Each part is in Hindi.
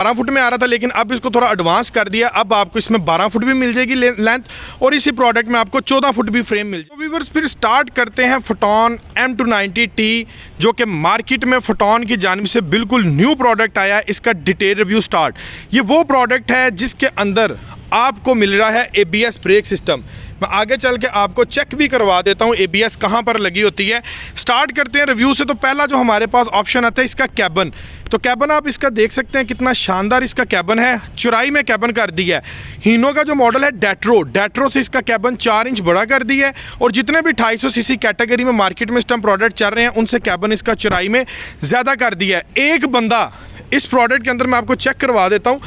12 फुट में आ रहा था, लेकिन अब इसको थोड़ा एडवांस कर दिया। अब आपको इसमें 12 फुट भी मिल जाएगी लेंथ, और इसी प्रोडक्ट में आपको 14 फुट भी फ्रेम मिल जाएगी। तो व्यूअर्स फिर स्टार्ट करते हैं फोटोन M290T, जो कि मार्केट में फोटोन की जानिब से बिल्कुल न्यू प्रोडक्ट आया है। इसका डिटेल रिव्यू स्टार्ट। ये वो प्रोडक्ट है जिसके अंदर आपको मिल रहा है ABS ब्रेक सिस्टम। मैं आगे चल के आपको चेक भी करवा देता हूँ ABS कहाँ पर लगी होती है। स्टार्ट करते हैं रिव्यू से। तो पहला जो हमारे पास ऑप्शन आता है इसका कैबन। तो कैबन आप इसका देख सकते हैं कितना शानदार इसका कैबन है, चौड़ाई में कैबन कर दी है। हीनो का जो मॉडल है डेट्रो से इसका कैबन 4 इंच बड़ा कर दी है, और जितने भी 250 सीसी कैटेगरी में मार्केट में इस टाइम प्रोडक्ट चल रहे हैं उनसे कैबन इसका चौड़ाई में ज़्यादा कर दिया है। एक बंदा इस प्रोडक्ट के अंदर, मैं आपको चेक करवा देता हूँ,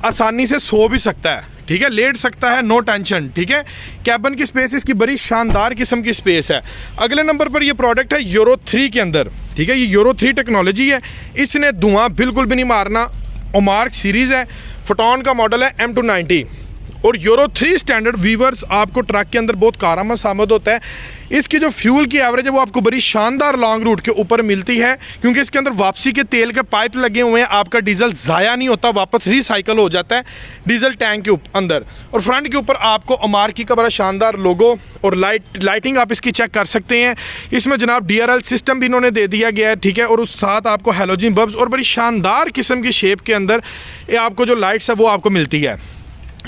आसानी से सो भी सकता है, ठीक है, लेट सकता है, नो टेंशन, ठीक है। कैबन की स्पेस इसकी बड़ी शानदार किस्म की स्पेस है। अगले नंबर पर ये प्रोडक्ट है यूरो 3 के अंदर, ठीक है। ये यूरो 3 टेक्नोलॉजी है, इसने धुआं बिल्कुल भी नहीं मारना। ओमार्क सीरीज़ है, फोटोन का मॉडल है M290, और यूरो 3 स्टैंडर्ड व्यूअर्स आपको ट्रक के अंदर बहुत कारआमद साबित होता है। इसकी जो फ्यूल की एवरेज है वो आपको बड़ी शानदार लॉन्ग रूट के ऊपर मिलती है, क्योंकि इसके अंदर वापसी के तेल के पाइप लगे हुए हैं। आपका डीजल ज़ाया नहीं होता, वापस रिसाइकल हो जाता है डीजल टैंक के अंदर। और फ्रंट के ऊपर आपको ओमार्की का बड़ा शानदार लोगो और लाइटिंग आप इसकी चेक कर सकते हैं। इसमें जनाब DRL सिस्टम भी इन्होंने दे दिया गया है, ठीक है, और उस साथ आपको हैलोजन बल्ब्स और बड़ी शानदार किस्म की शेप के अंदर ये आपको जो लाइट्स है वो आपको मिलती है।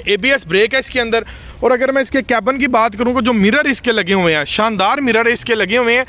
ABS ब्रेक है इसके अंदर। और अगर मैं इसके कैबन की बात करूँ, जो मिरर इसके लगे हुए हैं, शानदार मिरर इसके लगे हुए हैं।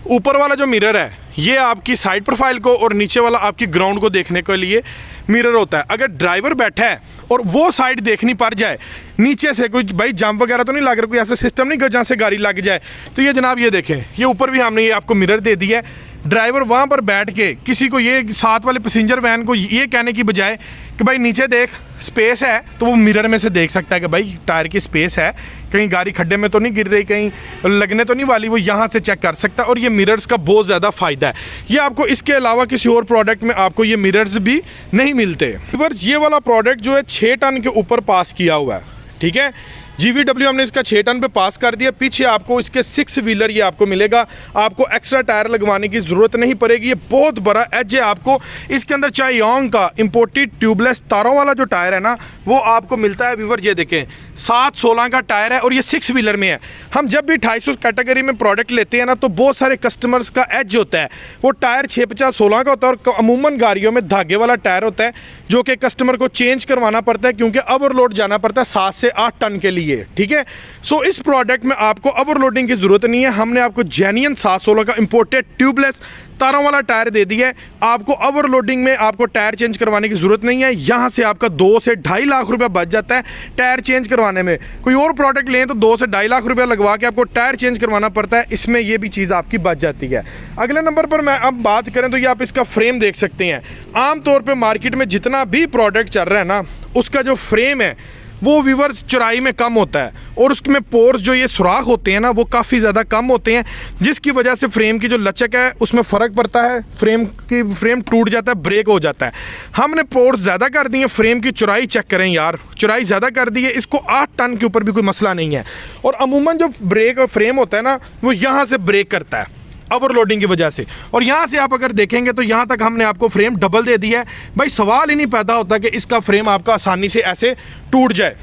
ऊपर वाला जो मिरर है ये आपकी साइड प्रोफाइल को, और नीचे वाला आपकी ग्राउंड को देखने के लिए मिरर होता है। अगर ड्राइवर बैठा है और वो साइड देखनी पड़ जाए, नीचे से कोई भाई जंप वगैरह तो नहीं लग रहा, कोई ऐसा सिस्टम नहीं जहाँ से गाड़ी लग जाए, तो ये जनाब ये देखें, ये ऊपर भी हमने ये आपको मिरर दे दिया है। ड्राइवर वहाँ पर बैठ के किसी को, ये साथ वाले पैसेंजर वैन को ये कहने की बजाय कि भाई नीचे देख स्पेस है, तो वो मिरर में से देख सकता है कि भाई टायर की स्पेस है, कहीं गाड़ी खड्डे में तो नहीं गिर रही, कहीं लगने तो नहीं वाली, वो यहाँ से चेक कर सकता है। और ये मिरर्स का बहुत ज़्यादा फ़ायदा है। ये आपको इसके अलावा किसी और प्रोडक्ट में आपको ये मिरर्स भी नहीं मिलते। व्यूअर्स ये वाला प्रोडक्ट जो है 6 टन के ऊपर पास किया हुआ है, ठीक है। GVW हमने इसका 6 टन पे पास कर दिया। पीछे आपको इसके 6 व्हीलर ये आपको मिलेगा, आपको एक्स्ट्रा टायर लगवाने की ज़रूरत नहीं पड़ेगी। ये बहुत बड़ा एज है आपको। इसके अंदर चायोंग का इंपोर्टेड ट्यूबलेस तारों वाला जो टायर है ना, वो आपको मिलता है। व्यूअर ये देखें 7/16 का टायर है, और ये 6 व्हीलर में है। हम जब भी 250 कैटेगरी में प्रोडक्ट लेते हैं ना, तो बहुत सारे कस्टमर्स का एज होता है वो टायर 6/50/16 का होता है, और अमूमन गाड़ियों में धागे वाला टायर होता है, जो कि कस्टमर को चेंज करवाना पड़ता है, क्योंकि ओवरलोड जाना पड़ता है 7 से 8 टन के लिए, ठीक है। सो इस प्रोडक्ट में आपको ओवरलोडिंग की जरूरत नहीं है। हमने आपको जेन्युइन 7/16 का इंपोर्टेड ट्यूबलेस तारों वाला टायर दे दिया है। आपको ओवरलोडिंग में आपको टायर चेंज करवाने की जरूरत नहीं है। यहाँ से आपका 2 से 2.5 लाख रुपया बच जाता है टायर चेंज करवाने में। कोई और प्रोडक्ट लें तो 2 से 2.5 लाख रुपया लगवा के आपको टायर चेंज करवाना पड़ता है, इसमें ये भी चीज़ आपकी बच जाती है। अगले नंबर पर मैं अब बात करें तो ये आप इसका फ्रेम देख सकते हैं। आमतौर पर मार्केट में जितना भी प्रोडक्ट चल रहा है ना, उसका जो फ्रेम है वो व्यूअर्स चौड़ाई में कम होता है, और उसमें पोर्स जो ये सुराख होते हैं ना, वो काफ़ी ज़्यादा कम होते हैं, जिसकी वजह से फ्रेम की जो लचक है उसमें फ़र्क पड़ता है। फ्रेम टूट जाता है, ब्रेक हो जाता है। हमने पोर्स ज़्यादा कर दिए। फ्रेम की चौड़ाई चेक करें यार, चौड़ाई ज़्यादा कर दी है। इसको 8 टन के ऊपर भी कोई मसला नहीं है। और अमूमन जो ब्रेक फ्रेम होता है ना, वो यहाँ से ब्रेक करता है ओवरलोडिंग की वजह से। और यहाँ से आप अगर देखेंगे तो यहाँ तक हमने आपको फ्रेम डबल दे दिया है। भाई सवाल ही नहीं पैदा होता कि इसका फ्रेम आपका आसानी से ऐसे टूट जाए।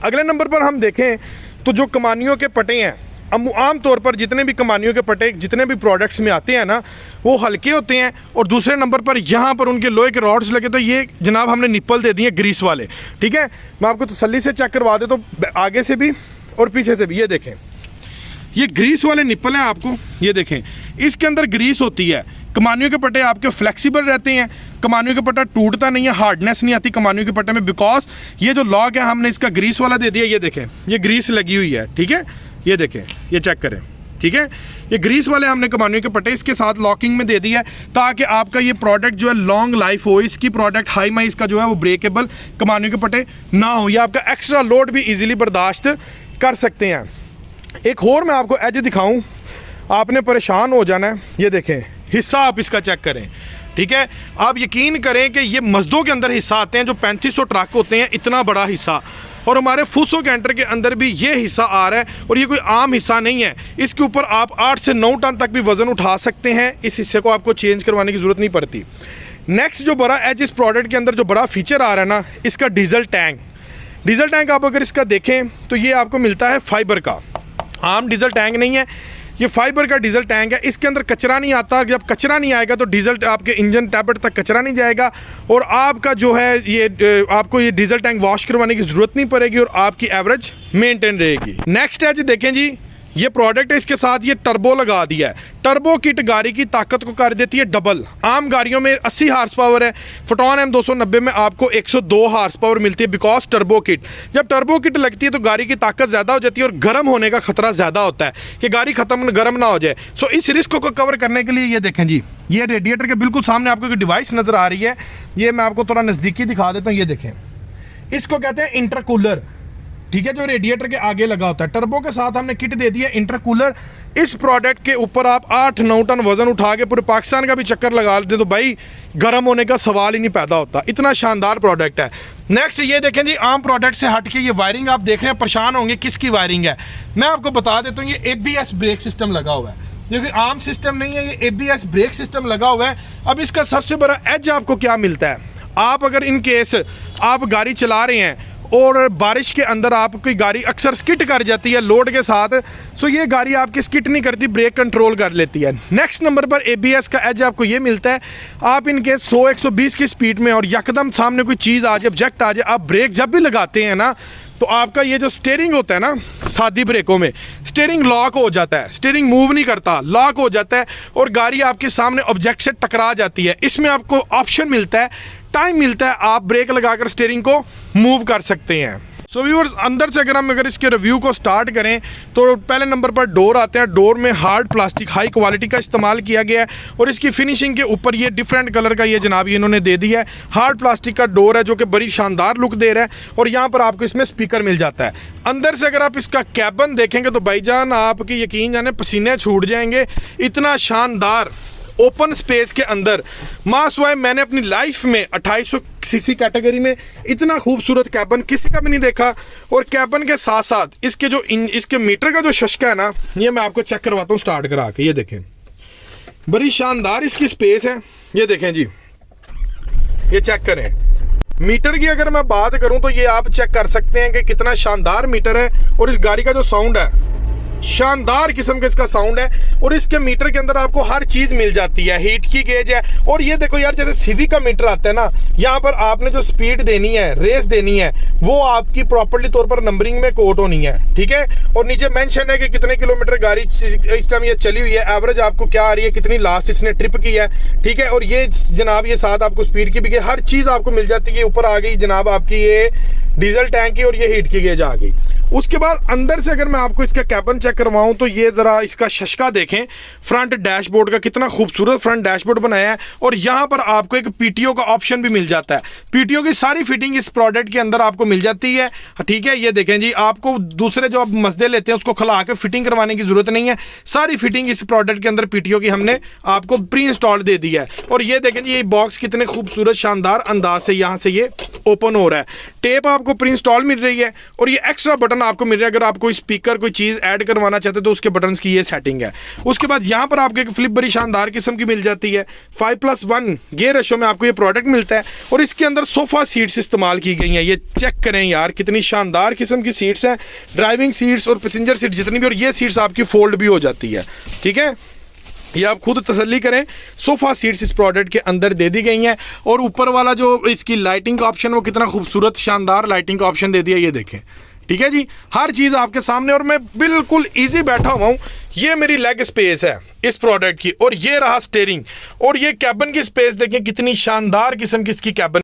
अगले नंबर पर हम देखें तो जो कमानियों के पटे हैं, आम तौर पर जितने भी कमानियों के पटे जितने भी प्रोडक्ट्स में आते हैं ना, वो हल्के होते हैं। और दूसरे नंबर पर यहाँ पर उनके लोहे के रॉड्स लगे, तो ये जनाब हमने निप्पल दे दिए ग्रीस वाले, ठीक है। मैं आपको तसल्ली से चेक करवा दे तो आगे से भी और पीछे से भी, ये देखें ये ग्रीस वाले निप्पल हैं आपको, ये देखें इसके अंदर ग्रीस होती है। कमानियों के पट्टे आपके फ्लेक्सिबल रहते हैं, कमानियों का पट्टा टूटता नहीं है, हार्डनेस नहीं आती कमानियों के पट्टे में, बिकॉज ये जो लॉक है हमने इसका ग्रीस वाला दे दिया। ये देखें ये ग्रीस लगी हुई है, ठीक है, ये देखें, ये चेक करें, ठीक है। ये ग्रीस वाले हमने कमानियों के पट्टे इसके साथ लॉकिंग में दे दिया है, ताकि आपका ये प्रोडक्ट जो है लॉन्ग लाइफ हो। इसकी प्रोडक्ट हाई माइस का जो है वो ब्रेकेबल कमानियों के पट्टे ना हो, या आपका एक्स्ट्रा लोड भी ईजिली बर्दाश्त कर सकते हैं। एक और मैं आपको एज दिखाऊं, आपने परेशान हो जाना है। ये देखें हिस्सा आप इसका चेक करें, ठीक है। आप यकीन करें कि ये मजदों के अंदर हिस्सा आते हैं जो 3500 ट्रक होते हैं, इतना बड़ा हिस्सा, और हमारे फुसो कैंटर के अंदर भी ये हिस्सा आ रहा है। और ये कोई आम हिस्सा नहीं है, इसके ऊपर आप 8 से 9 टन तक भी वज़न उठा सकते हैं। इस हिस्से को आपको चेंज करवाने की ज़रूरत नहीं पड़ती। नेक्स्ट जो बड़ा एज इस प्रोडक्ट के अंदर जो बड़ा फीचर आ रहा है ना, इसका डीजल टैंक। डीजल टैंक आप अगर इसका देखें तो ये आपको मिलता है फाइबर का, आम डीजल टैंक नहीं है, ये फाइबर का डीजल टैंक है। इसके अंदर कचरा नहीं आता, जब कचरा नहीं आएगा तो डीजल आपके इंजन टैबलेट तक कचरा नहीं जाएगा और आपका जो है ये आपको ये डीजल टैंक वॉश करवाने की ज़रूरत नहीं पड़ेगी और आपकी एवरेज मेंटेन रहेगी। नेक्स्ट है जी, देखें जी, ये प्रोडक्ट है, इसके साथ ये टर्बो लगा दिया है। टर्बो किट गाड़ी की ताकत को कर देती है डबल। आम गाड़ियों में 80 हार्स पावर है, फोटॉन M290 में आपको 102 हार्स पावर मिलती है बिकॉज टर्बो किट। जब टर्बो किट लगती है तो गाड़ी की ताकत ज़्यादा हो जाती है और गर्म होने का खतरा ज़्यादा होता है कि गाड़ी गर्म ना हो जाए। सो इस रिस्क को कवर करने के लिए ये देखें जी, ये रेडिएटर के बिल्कुल सामने आपको एक डिवाइस नज़र आ रही है, ये मैं आपको थोड़ा नज़दीकी दिखा देता हूँ। ये देखें, इसको कहते हैं इंटरकूलर, ठीक है, जो रेडिएटर के आगे लगा होता है। टर्बो के साथ हमने किट दे दी है इंटरकूलर। इस प्रोडक्ट के ऊपर आप 8-9 टन वजन उठा के पूरे पाकिस्तान का भी चक्कर लगा लेते तो भाई गर्म होने का सवाल ही नहीं पैदा होता। इतना शानदार प्रोडक्ट है। नेक्स्ट ये देखें जी, आम प्रोडक्ट से हट के ये वायरिंग आप देख रहे हैं, परेशान होंगे किसकी वायरिंग है। मैं आपको बता देता हूँ, ये ABS ब्रेक सिस्टम लगा हुआ है, जो कि आम सिस्टम नहीं है, ये ABS ब्रेक सिस्टम लगा हुआ है। अब इसका सबसे बड़ा एज आपको क्या मिलता है, आप अगर इन केस आप गाड़ी चला रहे हैं और बारिश के अंदर आपकी गाड़ी अक्सर स्किट कर जाती है लोड के साथ, सो ये गाड़ी आपकी स्किट नहीं करती, ब्रेक कंट्रोल कर लेती है। नेक्स्ट नंबर पर ABS का एज आपको ये मिलता है, आप इनके 100-120 की स्पीड में और यकदम सामने कोई चीज़ आ जाए, ऑब्जेक्ट आ जाए, आप ब्रेक जब भी लगाते हैं ना तो आपका ये जो स्टीयरिंग होता है ना, सादी ब्रेकों में स्टीयरिंग लॉक हो जाता है, स्टीयरिंग मूव नहीं करता, लॉक हो जाता है और गाड़ी आपके सामने ऑब्जेक्ट से टकरा जाती है। इसमें आपको ऑप्शन मिलता है, टाइम मिलता है, आप ब्रेक लगाकर स्टीयरिंग को मूव कर सकते हैं। सो व्यूअर्स, अंदर से अगर इसके रिव्यू को स्टार्ट करें तो पहले नंबर पर डोर आते हैं। डोर में हार्ड प्लास्टिक हाई क्वालिटी का इस्तेमाल किया गया है और इसकी फिनिशिंग के ऊपर ये डिफरेंट कलर का ये जनाब ये इन्होंने दे दिया है। हार्ड प्लास्टिक का डोर है जो कि बड़ी शानदार लुक दे रहा है और यहाँ पर आपको इसमें स्पीकर मिल जाता है। अंदर से अगर आप इसका कैबिन देखेंगे तो भाईजान आपकी यकीन जाने पसीने छूट जाएंगे, इतना शानदार ओपन स्पेस के अंदर मासवाए मैंने अपनी लाइफ में 2800 सीसी कैटेगरी में इतना खूबसूरत कैबिन किसी का भी नहीं देखा। और कैबिन के साथ साथ इसके जो इसके मीटर का जो शशका है ना, ये मैं आपको चेक करवाता हूँ स्टार्ट करा के। ये देखें, बड़ी शानदार इसकी स्पेस है। ये देखें जी, ये चेक करें। मीटर की अगर मैं बात करूं तो ये आप चेक कर सकते हैं कि कितना शानदार मीटर है और इस गाड़ी का जो साउंड है, शानदार किस्म का इसका साउंड है और इसके मीटर के अंदर आपको हर चीज मिल जाती है। हीट की गेज है और ये देखो यार, जैसे सीवी का मीटर आता है ना, यहाँ पर आपने जो स्पीड देनी है, रेस देनी है, वो आपकी प्रॉपर्ली तौर पर नंबरिंग में कोट होनी है, ठीक है। और नीचे मेंशन है कि कितने किलोमीटर गाड़ी इस टाइम ये चली हुई है, एवरेज आपको क्या आ रही है, कितनी लास्ट इसने ट्रिप की है, ठीक है। और ये जनाब ये साथ आपको स्पीड की भी हर चीज आपको मिल जाती है। ऊपर आ गई जनाब आपकी ये डीजल टैंक की और ये हीट की गेज आ गई। उसके बाद अंदर से अगर मैं आपको इसका कैबिन चेक करवाऊं तो ये जरा इसका शशका देखें, फ्रंट डैशबोर्ड का कितना खूबसूरत फ्रंट डैशबोर्ड बनाया है और यहाँ पर आपको एक पीटीओ का ऑप्शन भी मिल जाता है। पीटीओ की सारी फिटिंग इस प्रोडक्ट के अंदर आपको मिल जाती है, ठीक है। ये देखें जी, आपको दूसरे जो आप मसदे लेते हैं उसको खला के फिटिंग करवाने की जरूरत नहीं है, सारी फिटिंग इस प्रोडक्ट के अंदर पीटीओ की हमने आपको प्री इंस्टॉल दे दी है। और ये देखें जी, ये बॉक्स कितने खूबसूरत शानदार अंदाज से यहाँ से ये ओपन हो रहा है। टेप आपको प्री इंस्टॉल मिल रही है और ये एक्स्ट्रा बटन आपको मिल रहा है, अगर आप कोई स्पीकर कोई चीज़ ऐड करवाना चाहते तो उसके बटन्स की ये सेटिंग है। उसके बाद यहाँ पर आपको एक फ्लिप बड़ी शानदार किस्म की मिल जाती है। 5+1 गियर रेशो में आपको ये प्रोडक्ट मिलता है और इसके अंदर सोफा सीट्स इस्तेमाल की गई हैं। ये चेक करें यार, कितनी शानदार किस्म की सीट्स हैं, ड्राइविंग सीट्स और पैसेंजर सीट जितनी भी, और ये सीट्स आपकी फोल्ड भी हो जाती है, ठीक है। ये आप खुद तसल्ली करें, सोफ़ा सीट्स इस प्रोडक्ट के अंदर दे दी गई हैं। और ऊपर वाला जो इसकी लाइटिंग का ऑप्शन, वो कितना खूबसूरत शानदार लाइटिंग का ऑप्शन दे दिया, ये देखें, ठीक है जी। हर चीज़ आपके सामने और मैं बिल्कुल इजी बैठा हुआ हूँ। ये मेरी लेग स्पेस है इस प्रोडक्ट की और ये रहा स्टीयरिंग और ये कैबिन की स्पेस देखें, कितनी शानदार किस्म की इसकी कैबिन